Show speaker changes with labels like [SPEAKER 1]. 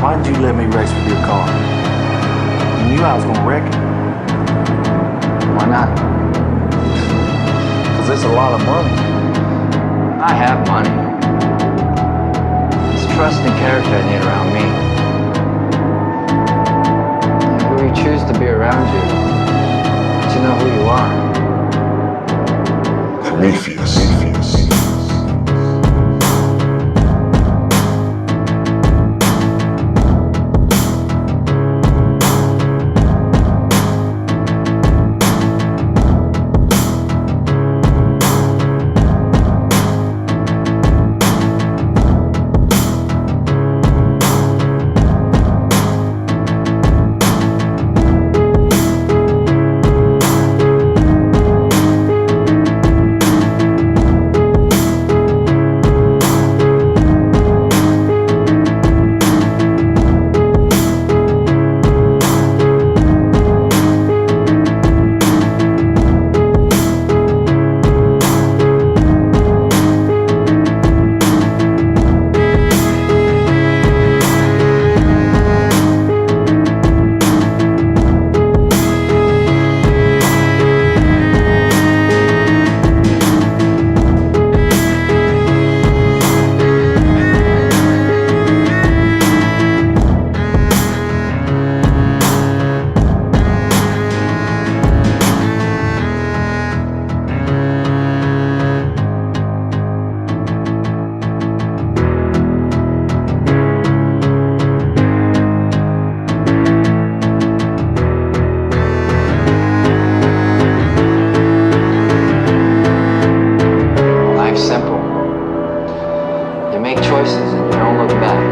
[SPEAKER 1] Why did you let me race with your car? You knew I was gonna wreck it.
[SPEAKER 2] Why not?
[SPEAKER 1] Because it's a lot of money.
[SPEAKER 2] I have money. It's trust and character I need around me. And who you choose to be around you, let you know who you are.
[SPEAKER 3] Prometheus.
[SPEAKER 2] Life's simple. You make choices and you don't look back.